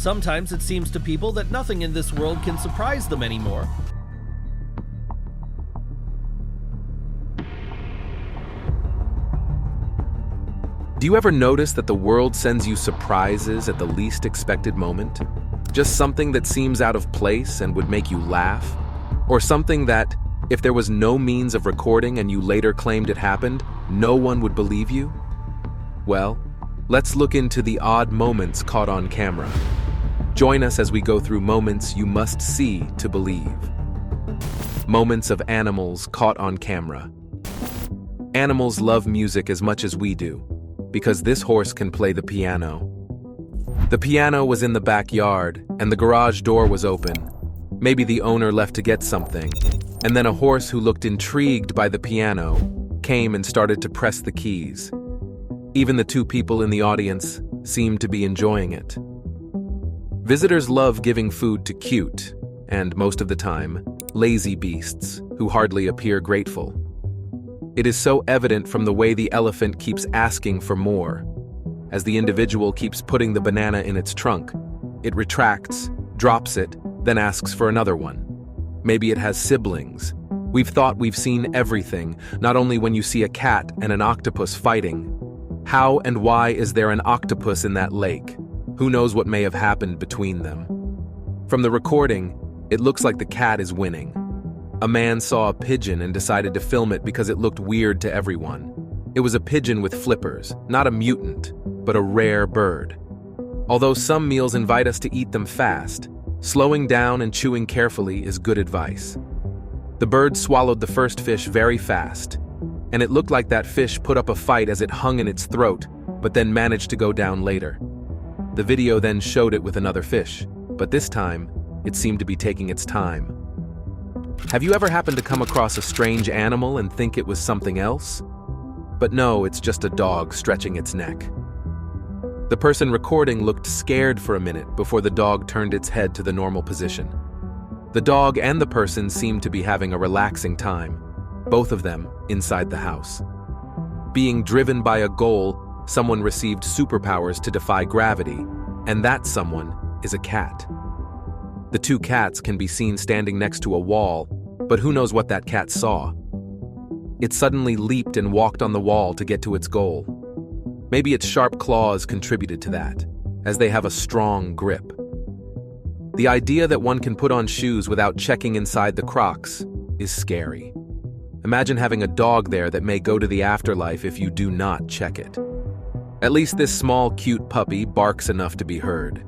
Sometimes it seems to people that nothing in this world can surprise them anymore. Do you ever notice that the world sends you surprises at the least expected moment? Just something that seems out of place and would make you laugh? Or something that, if there was no means of recording and you later claimed it happened, no one would believe you? Well, let's look into the odd moments caught on camera. Join us as we go through moments you must see to believe. Moments of animals caught on camera. Animals love music as much as we do, because this horse can play the piano. The piano was in the backyard, and the garage door was open. Maybe the owner left to get something, and then a horse who looked intrigued by the piano came and started to press the keys. Even the two people in the audience seemed to be enjoying it. Visitors love giving food to cute, and most of the time, lazy beasts who hardly appear grateful. It is so evident from the way the elephant keeps asking for more. As the individual keeps putting the banana in its trunk, it retracts, drops it, then asks for another one. Maybe it has siblings. We've thought we've seen everything, not only when you see a cat and an octopus fighting. How and why is there an octopus in that lake? Who knows what may have happened between them? From the recording, it looks like the cat is winning. A man saw a pigeon and decided to film it because it looked weird to everyone. It was a pigeon with flippers, not a mutant, but a rare bird. Although some meals invite us to eat them fast, slowing down and chewing carefully is good advice. The bird swallowed the first fish very fast, and it looked like that fish put up a fight as it hung in its throat, but then managed to go down later. The video then showed it with another fish, but this time, it seemed to be taking its time. Have you ever happened to come across a strange animal and think it was something else? But no, it's just a dog stretching its neck. The person recording looked scared for a minute before the dog turned its head to the normal position. The dog and the person seemed to be having a relaxing time, both of them inside the house. Being driven by a goal, someone received superpowers to defy gravity, and that someone is a cat. The two cats can be seen standing next to a wall, but who knows what that cat saw? It suddenly leaped and walked on the wall to get to its goal. Maybe its sharp claws contributed to that, as they have a strong grip. The idea that one can put on shoes without checking inside the Crocs is scary. Imagine having a dog there that may go to the afterlife if you do not check it. At least this small, cute puppy barks enough to be heard.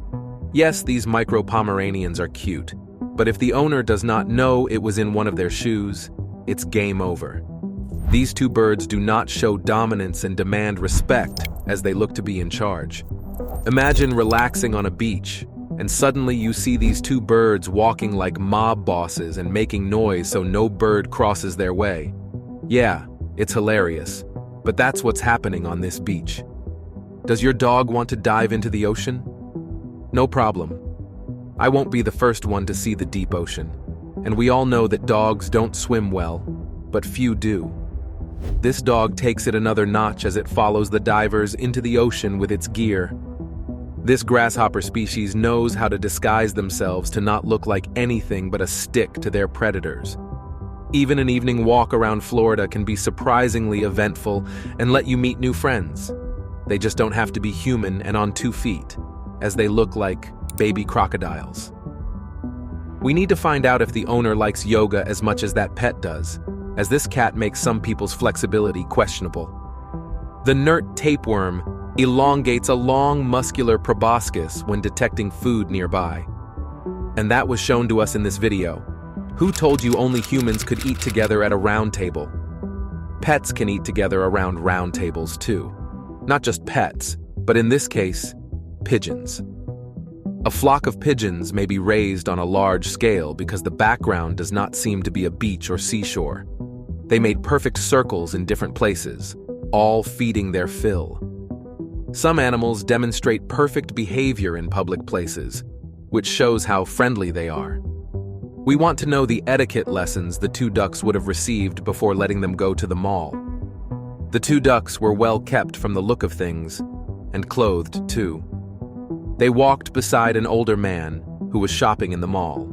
Yes, these micro Pomeranians are cute, but if the owner does not know it was in one of their shoes, it's game over. These two birds do not show dominance and demand respect as they look to be in charge. Imagine relaxing on a beach, and suddenly you see these two birds walking like mob bosses and making noise so no bird crosses their way. Yeah, it's hilarious, but that's what's happening on this beach. Does your dog want to dive into the ocean? No problem. I won't be the first one to see the deep ocean, and we all know that dogs don't swim well, but few do. This dog takes it another notch as it follows the divers into the ocean with its gear. This grasshopper species knows how to disguise themselves to not look like anything but a stick to their predators. Even an evening walk around Florida can be surprisingly eventful and let you meet new friends. They just don't have to be human and on 2 feet, as they look like baby crocodiles. We need to find out if the owner likes yoga as much as that pet does, as this cat makes some people's flexibility questionable. The nert tapeworm elongates a long muscular proboscis when detecting food nearby. And that was shown to us in this video. Who told you only humans could eat together at a round table? Pets can eat together around round tables too. Not just pets, but in this case, pigeons. A flock of pigeons may be raised on a large scale because the background does not seem to be a beach or seashore. They made perfect circles in different places, all feeding their fill. Some animals demonstrate perfect behavior in public places, which shows how friendly they are. We want to know the etiquette lessons the two ducks would have received before letting them go to the mall. The two ducks were well kept from the look of things, and clothed too. They walked beside an older man who was shopping in the mall.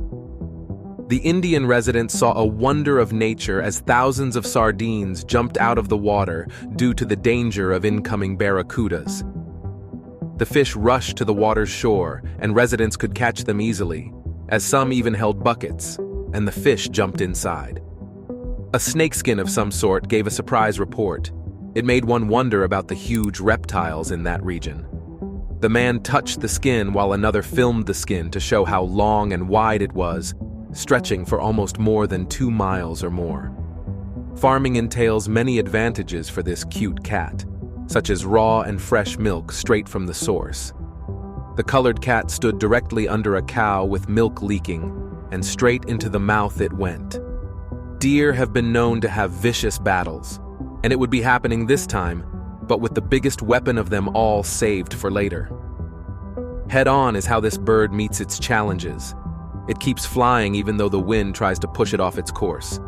The Indian resident saw a wonder of nature as thousands of sardines jumped out of the water due to the danger of incoming barracudas. The fish rushed to the water's shore, and residents could catch them easily, as some even held buckets, and the fish jumped inside. A snakeskin of some sort gave a surprise report. It made one wonder about the huge reptiles in that region. The man touched the skin while another filmed the skin to show how long and wide it was, stretching for almost more than 2 miles or more. Farming entails many advantages for this cute cat, such as raw and fresh milk straight from the source. The colored cat stood directly under a cow with milk leaking, and straight into the mouth it went. Deer have been known to have vicious battles, and it would be happening this time, but with the biggest weapon of them all saved for later. Head-on is how this bird meets its challenges. It keeps flying even though the wind tries to push it off its course.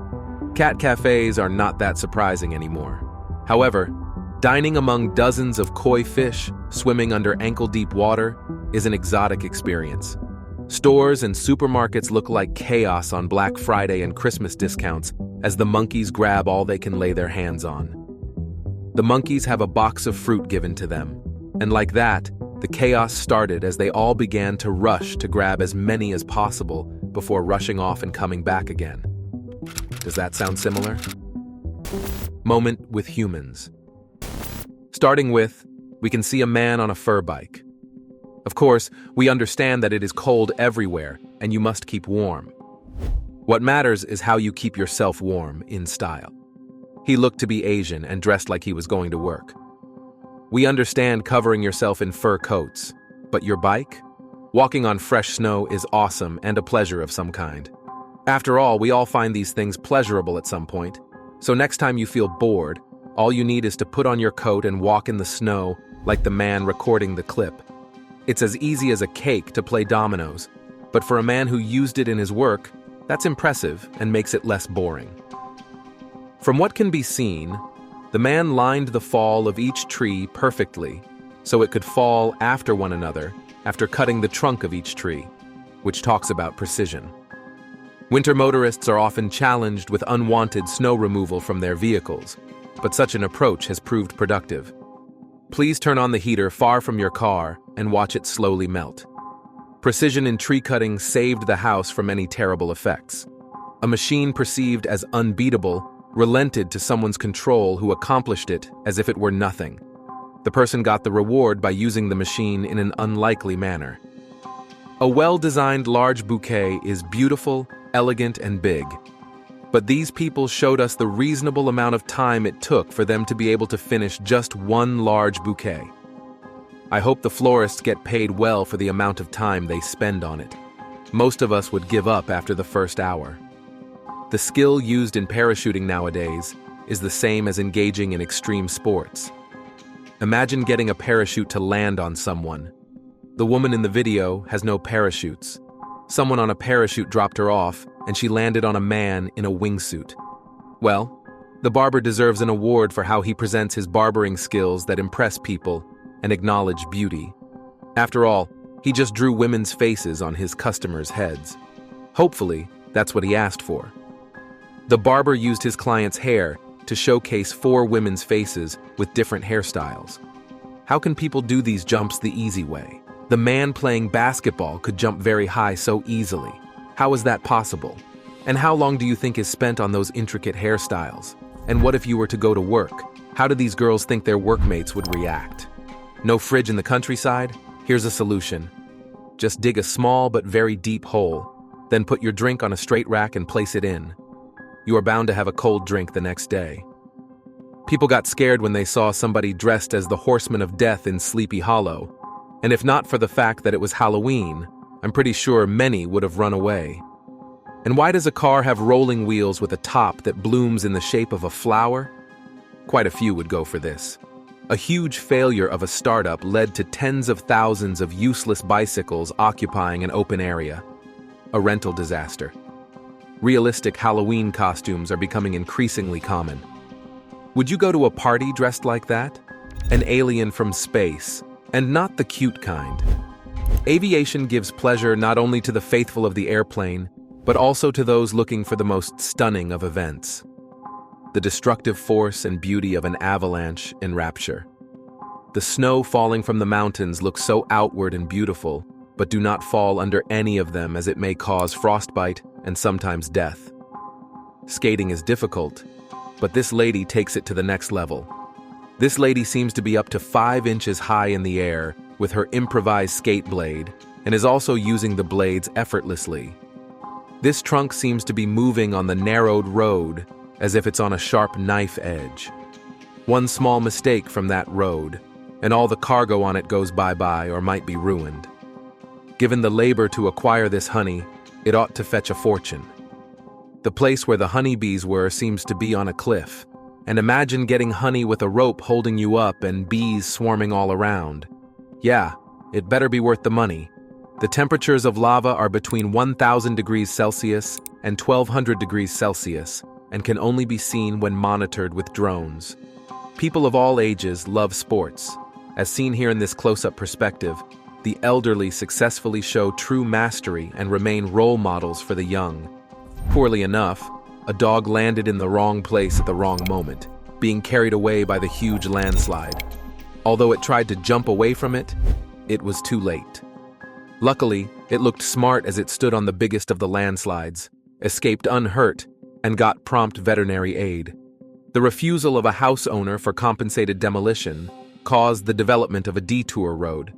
Cat cafes are not that surprising anymore. However, dining among dozens of koi fish swimming under ankle-deep water is an exotic experience. Stores and supermarkets look like chaos on Black Friday and Christmas discounts as the monkeys grab all they can lay their hands on. The monkeys have a box of fruit given to them, and like that, the chaos started as they all began to rush to grab as many as possible before rushing off and coming back again. Does that sound similar? Moment with humans. Starting with, we can see a man on a fur bike. Of course, we understand that it is cold everywhere and you must keep warm. What matters is how you keep yourself warm in style. He looked to be Asian and dressed like he was going to work. We understand covering yourself in fur coats, but your bike? Walking on fresh snow is awesome and a pleasure of some kind. After all, we all find these things pleasurable at some point. So next time you feel bored, all you need is to put on your coat and walk in the snow like the man recording the clip. It's as easy as a cake to play dominoes, but for a man who used it in his work, that's impressive and makes it less boring. From what can be seen, the man lined the fall of each tree perfectly, so it could fall after one another after cutting the trunk of each tree, which talks about precision. Winter motorists are often challenged with unwanted snow removal from their vehicles, but such an approach has proved productive. Please turn on the heater far from your car and watch it slowly melt. Precision in tree cutting saved the house from any terrible effects. A machine perceived as unbeatable relented to someone's control who accomplished it as if it were nothing. The person got the reward by using the machine in an unlikely manner. A well-designed large bouquet is beautiful, elegant, and big. But these people showed us the reasonable amount of time it took for them to be able to finish just one large bouquet. I hope the florists get paid well for the amount of time they spend on it. Most of us would give up after the first hour. The skill used in parachuting nowadays is the same as engaging in extreme sports. Imagine getting a parachute to land on someone. The woman in the video has no parachutes. Someone on a parachute dropped her off, and she landed on a man in a wingsuit. Well, the barber deserves an award for how he presents his barbering skills that impress people and acknowledge beauty. After all, he just drew women's faces on his customers' heads. Hopefully, that's what he asked for. The barber used his client's hair to showcase 4 women's faces with different hairstyles. How can people do these jumps the easy way? The man playing basketball could jump very high so easily. How is that possible? And how long do you think is spent on those intricate hairstyles? And what if you were to go to work? How do these girls think their workmates would react? No fridge in the countryside? Here's a solution. Just dig a small but very deep hole, then put your drink on a straight rack and place it in. You are bound to have a cold drink the next day. People got scared when they saw somebody dressed as the Horseman of Death in Sleepy Hollow, and if not for the fact that it was Halloween, I'm pretty sure many would have run away. And why does a car have rolling wheels with a top that blooms in the shape of a flower? Quite a few would go for this. A huge failure of a startup led to tens of thousands of useless bicycles occupying an open area. A rental disaster. Realistic Halloween costumes are becoming increasingly common. Would you go to a party dressed like that? An alien from space, and not the cute kind. Aviation gives pleasure not only to the faithful of the airplane, but also to those looking for the most stunning of events. The destructive force and beauty of an avalanche enrapture. The snow falling from the mountains looks so outward and beautiful, but do not fall under any of them as it may cause frostbite and sometimes death. Skating is difficult, but this lady takes it to the next level. This lady seems to be up to 5 inches high in the air with her improvised skate blade and is also using the blades effortlessly. This trunk seems to be moving on the narrowed road as if it's on a sharp knife edge. One small mistake from that road, and all the cargo on it goes bye-bye or might be ruined. Given the labor to acquire this honey, it ought to fetch a fortune. The place where the honeybees were seems to be on a cliff, and imagine getting honey with a rope holding you up and bees swarming all around. Yeah, it better be worth the money. The temperatures of lava are between 1,000 degrees Celsius and 1,200 degrees Celsius and can only be seen when monitored with drones. People of all ages love sports. As seen here in this close-up perspective, the elderly successfully show true mastery and remain role models for the young. Poorly enough, a dog landed in the wrong place at the wrong moment, being carried away by the huge landslide. Although it tried to jump away from it, it was too late. Luckily, it looked smart as it stood on the biggest of the landslides, escaped unhurt, and got prompt veterinary aid. The refusal of a house owner for compensated demolition caused the development of a detour road.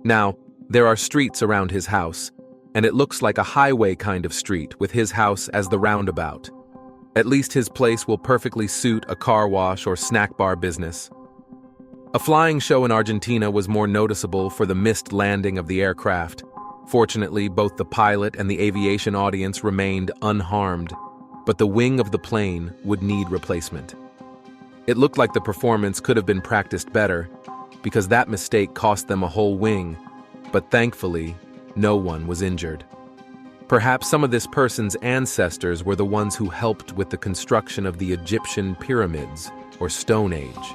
Now, there are streets around his house, and it looks like a highway kind of street with his house as the roundabout. At least his place will perfectly suit a car wash or snack bar business. A flying show in Argentina was more noticeable for the missed landing of the aircraft. Fortunately, both the pilot and the aviation audience remained unharmed, but the wing of the plane would need replacement. It looked like the performance could have been practiced better, because that mistake cost them a whole wing, but thankfully, no one was injured. Perhaps some of this person's ancestors were the ones who helped with the construction of the Egyptian pyramids, or Stone Age.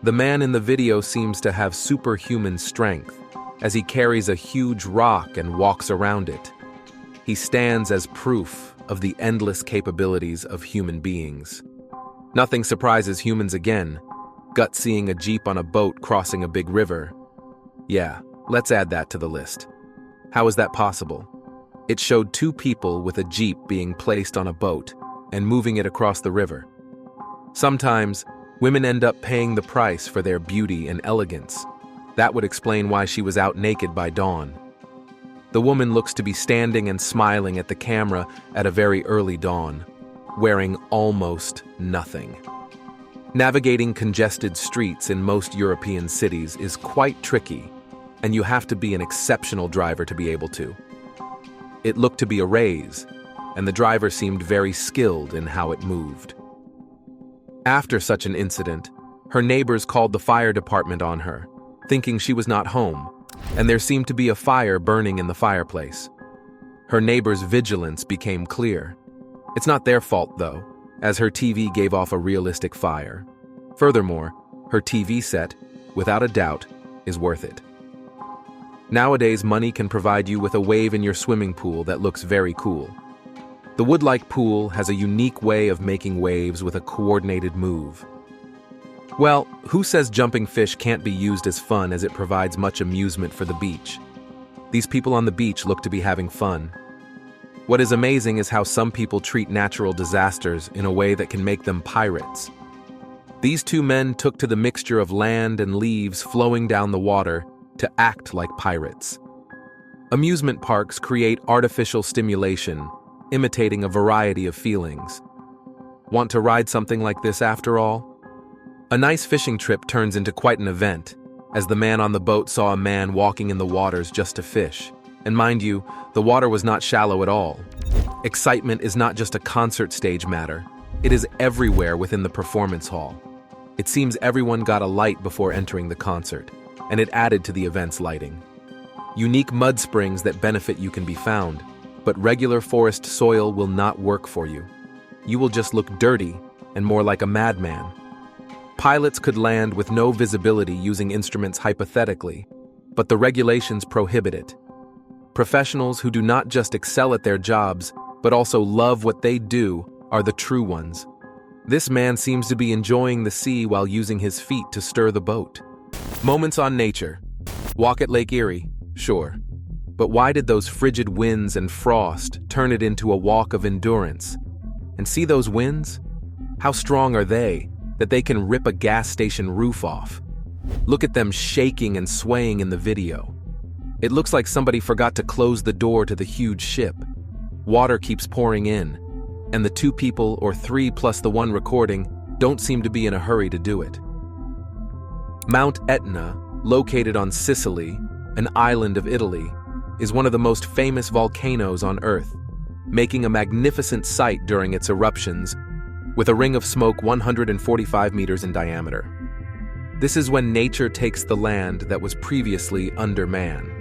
The man in the video seems to have superhuman strength, as he carries a huge rock and walks around it. He stands as proof of the endless capabilities of human beings. Nothing surprises humans again, gut seeing a jeep on a boat crossing a big river. Yeah, let's add that to the list. How is that possible? It showed 2 people with a jeep being placed on a boat and moving it across the river. Sometimes, women end up paying the price for their beauty and elegance. That would explain why she was out naked by dawn. The woman looks to be standing and smiling at the camera at a very early dawn, wearing almost nothing. Navigating congested streets in most European cities is quite tricky, and you have to be an exceptional driver to be able to. It looked to be a raise, and the driver seemed very skilled in how it moved. After such an incident, her neighbors called the fire department on her, thinking she was not home, and there seemed to be a fire burning in the fireplace. Her neighbors' vigilance became clear. It's not their fault, though, as her TV gave off a realistic fire. Furthermore, her TV set, without a doubt, is worth it. Nowadays, money can provide you with a wave in your swimming pool that looks very cool. The wood-like pool has a unique way of making waves with a coordinated move. Well, who says jumping fish can't be used as fun as it provides much amusement for the beach? These people on the beach look to be having fun. What is amazing is how some people treat natural disasters in a way that can make them pirates. These 2 men took to the mixture of land and leaves flowing down the water to act like pirates. Amusement parks create artificial stimulation, imitating a variety of feelings. Want to ride something like this after all? A nice fishing trip turns into quite an event, as the man on the boat saw a man walking in the waters just to fish. And mind you, the water was not shallow at all. Excitement is not just a concert stage matter, it is everywhere within the performance hall. It seems everyone got a light before entering the concert, and it added to the event's lighting. Unique mud springs that benefit you can be found, but regular forest soil will not work for you. You will just look dirty and more like a madman. Pilots could land with no visibility using instruments hypothetically, but the regulations prohibit it. Professionals who do not just excel at their jobs, but also love what they do, are the true ones. This man seems to be enjoying the sea while using his feet to stir the boat. Moments on nature. Walk at Lake Erie, sure. But why did those frigid winds and frost turn it into a walk of endurance? And see those winds? How strong are they that they can rip a gas station roof off? Look at them shaking and swaying in the video. It looks like somebody forgot to close the door to the huge ship. Water keeps pouring in, and the two people or three plus the one recording don't seem to be in a hurry to do it. Mount Etna, located on Sicily, an island of Italy, is one of the most famous volcanoes on Earth, making a magnificent sight during its eruptions, with a ring of smoke 145 meters in diameter. This is when nature takes the land that was previously under man.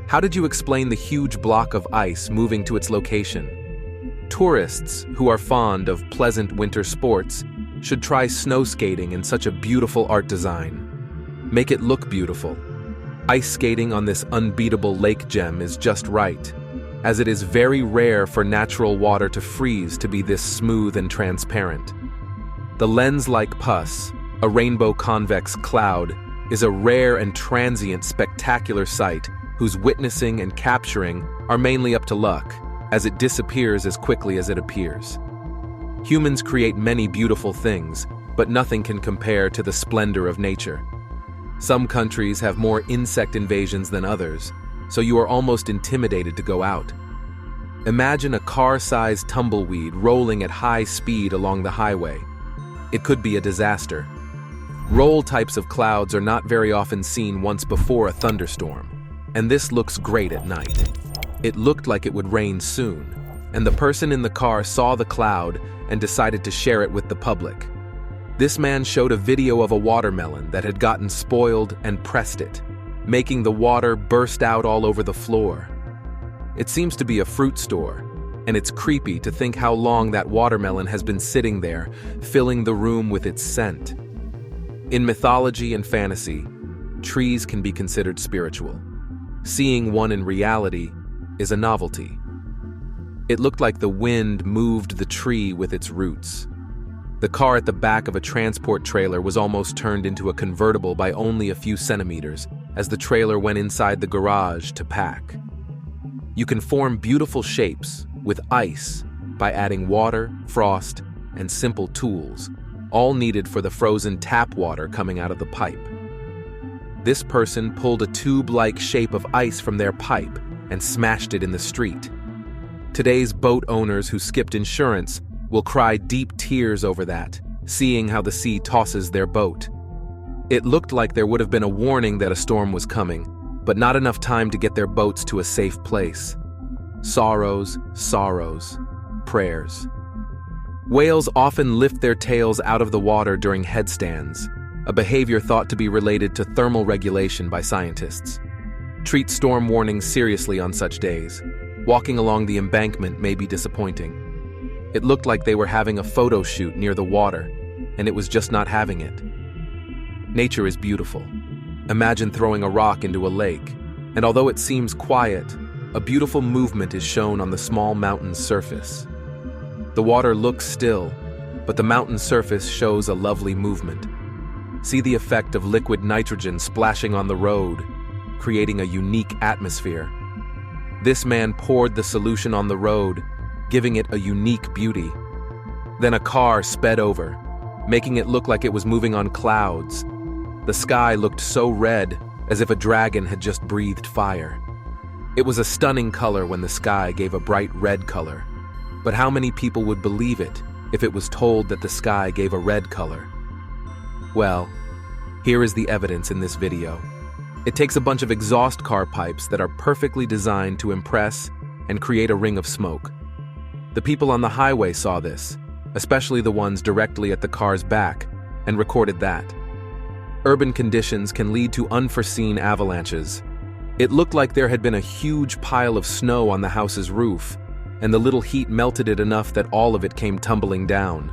How did you explain the huge block of ice moving to its location? Tourists who are fond of pleasant winter sports should try snow skating in such a beautiful art design. Make it look beautiful. Ice skating on this unbeatable lake gem is just right, as it is very rare for natural water to freeze to be this smooth and transparent. The lens-like pus, a rainbow convex cloud, is a rare and transient spectacular sight whose witnessing and capturing are mainly up to luck, as it disappears as quickly as it appears. Humans create many beautiful things, but nothing can compare to the splendor of nature. Some countries have more insect invasions than others, so you are almost intimidated to go out. Imagine a car-sized tumbleweed rolling at high speed along the highway. It could be a disaster. Roll types of clouds are not very often seen once before a thunderstorm, and this looks great at night. It looked like it would rain soon, and the person in the car saw the cloud and decided to share it with the public. This man showed a video of a watermelon that had gotten spoiled and pressed it, making the water burst out all over the floor. It seems to be a fruit store, and it's creepy to think how long that watermelon has been sitting there, filling the room with its scent. In mythology and fantasy, trees can be considered spiritual. Seeing one in reality is a novelty. It looked like the wind moved the tree with its roots. The car at the back of a transport trailer was almost turned into a convertible by only a few centimeters as the trailer went inside the garage to pack. You can form beautiful shapes with ice by adding water, frost, and simple tools, all needed for the frozen tap water coming out of the pipe. This person pulled a tube-like shape of ice from their pipe and smashed it in the street. Today's boat owners who skipped insurance will cry deep tears over that, seeing how the sea tosses their boat. It looked like there would have been a warning that a storm was coming, but not enough time to get their boats to a safe place. Sorrows, sorrows, prayers. Whales often lift their tails out of the water during headstands, a behavior thought to be related to thermal regulation by scientists. Treat storm warnings seriously on such days. Walking along the embankment may be disappointing. It looked like they were having a photo shoot near the water, and it was just not having it. Nature is beautiful. Imagine throwing a rock into a lake, and although it seems quiet, a beautiful movement is shown on the small mountain's surface. The water looks still, but the mountain surface shows a lovely movement. See the effect of liquid nitrogen splashing on the road, creating a unique atmosphere. This man poured the solution on the road, giving it a unique beauty. Then a car sped over, making it look like it was moving on clouds. The sky looked so red, as if a dragon had just breathed fire. It was a stunning color when the sky gave a bright red color. But how many people would believe it if it was told that the sky gave a red color? Well, here is the evidence in this video. It takes a bunch of exhaust car pipes that are perfectly designed to impress and create a ring of smoke. The people on the highway saw this, especially the ones directly at the car's back, and recorded that. Urban conditions can lead to unforeseen avalanches. It looked like there had been a huge pile of snow on the house's roof, and the little heat melted it enough that all of it came tumbling down.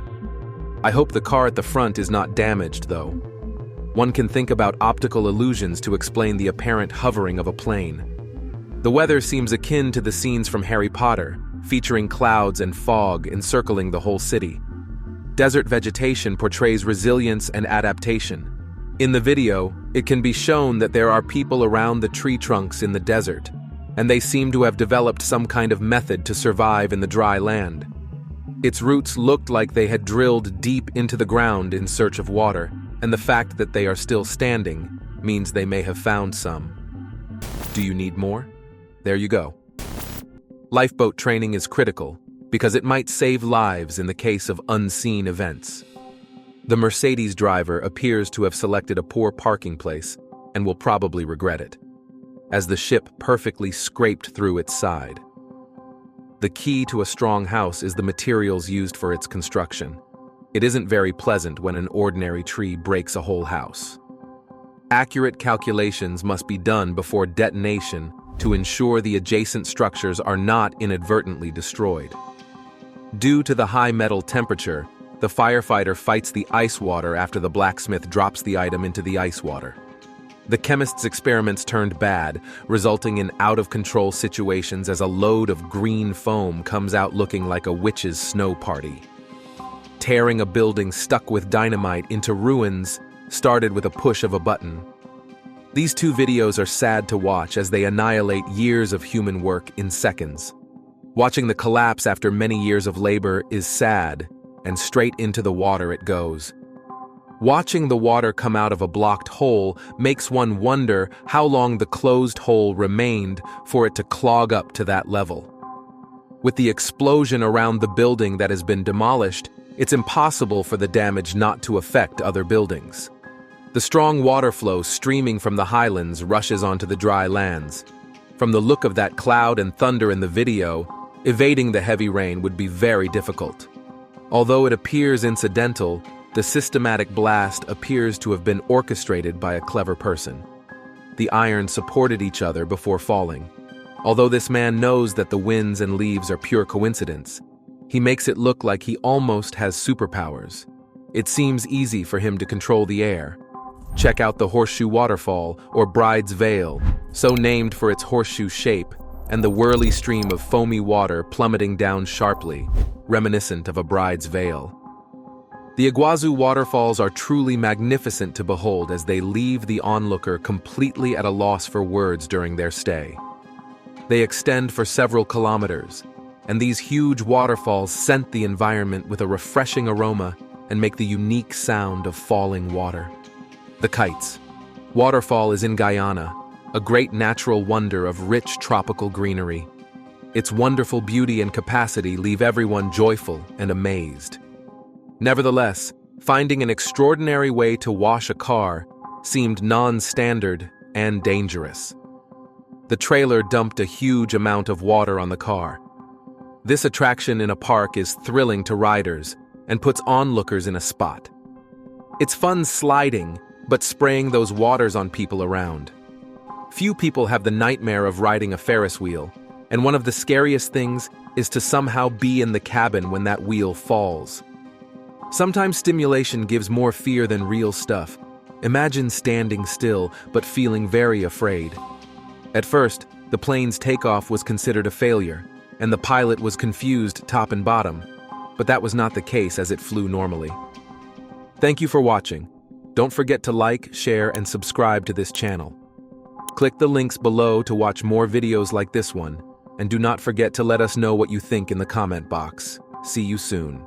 I hope the car at the front is not damaged, though. One can think about optical illusions to explain the apparent hovering of a plane. The weather seems akin to the scenes from Harry Potter, featuring clouds and fog encircling the whole city. Desert vegetation portrays resilience and adaptation. In the video, it can be shown that there are people around the tree trunks in the desert, and they seem to have developed some kind of method to survive in the dry land. Its roots looked like they had drilled deep into the ground in search of water, and the fact that they are still standing means they may have found some. Do you need more? There you go. Lifeboat training is critical because it might save lives in the case of unseen events. The Mercedes driver appears to have selected a poor parking place and will probably regret it, as the ship perfectly scraped through its side. The key to a strong house is the materials used for its construction. It isn't very pleasant when an ordinary tree breaks a whole house. Accurate calculations must be done before detonation to ensure the adjacent structures are not inadvertently destroyed. Due to the high metal temperature, the firefighter fights the ice water after the blacksmith drops the item into the ice water. The chemist's experiments turned bad, resulting in out-of-control situations as a load of green foam comes out looking like a witch's snow party. Tearing a building stuck with dynamite into ruins started with a push of a button. These two videos are sad to watch as they annihilate years of human work in seconds. Watching the collapse after many years of labor is sad, and straight into the water it goes. Watching the water come out of a blocked hole makes one wonder how long the closed hole remained for it to clog up to that level. With the explosion around the building that has been demolished, it's impossible for the damage not to affect other buildings. The strong water flow streaming from the highlands rushes onto the dry lands. From the look of that cloud and thunder in the video, evading the heavy rain would be very difficult. Although it appears incidental, the systematic blast appears to have been orchestrated by a clever person. The iron supported each other before falling. Although this man knows that the winds and leaves are pure coincidence, he makes it look like he almost has superpowers. It seems easy for him to control the air. Check out the Horseshoe Waterfall, or Bride's Veil, so named for its horseshoe shape, and the whirly stream of foamy water plummeting down sharply, reminiscent of a bride's veil. The Iguazu waterfalls are truly magnificent to behold as they leave the onlooker completely at a loss for words during their stay. They extend for several kilometers, and these huge waterfalls scent the environment with a refreshing aroma and make the unique sound of falling water. The Kites. Waterfall is in Guyana, a great natural wonder of rich tropical greenery. Its wonderful beauty and capacity leave everyone joyful and amazed. Nevertheless, finding an extraordinary way to wash a car seemed non-standard and dangerous. The trailer dumped a huge amount of water on the car. This attraction in a park is thrilling to riders and puts onlookers in a spot. It's fun sliding, but spraying those waters on people around. Few people have the nightmare of riding a Ferris wheel, and one of the scariest things is to somehow be in the cabin when that wheel falls. Sometimes stimulation gives more fear than real stuff. Imagine standing still, but feeling very afraid. At first, the plane's takeoff was considered a failure, and the pilot was confused top and bottom, but that was not the case as it flew normally. Thank you for watching. Don't forget to like, share, and subscribe to this channel. Click the links below to watch more videos like this one, and do not forget to let us know what you think in the comment box. See you soon.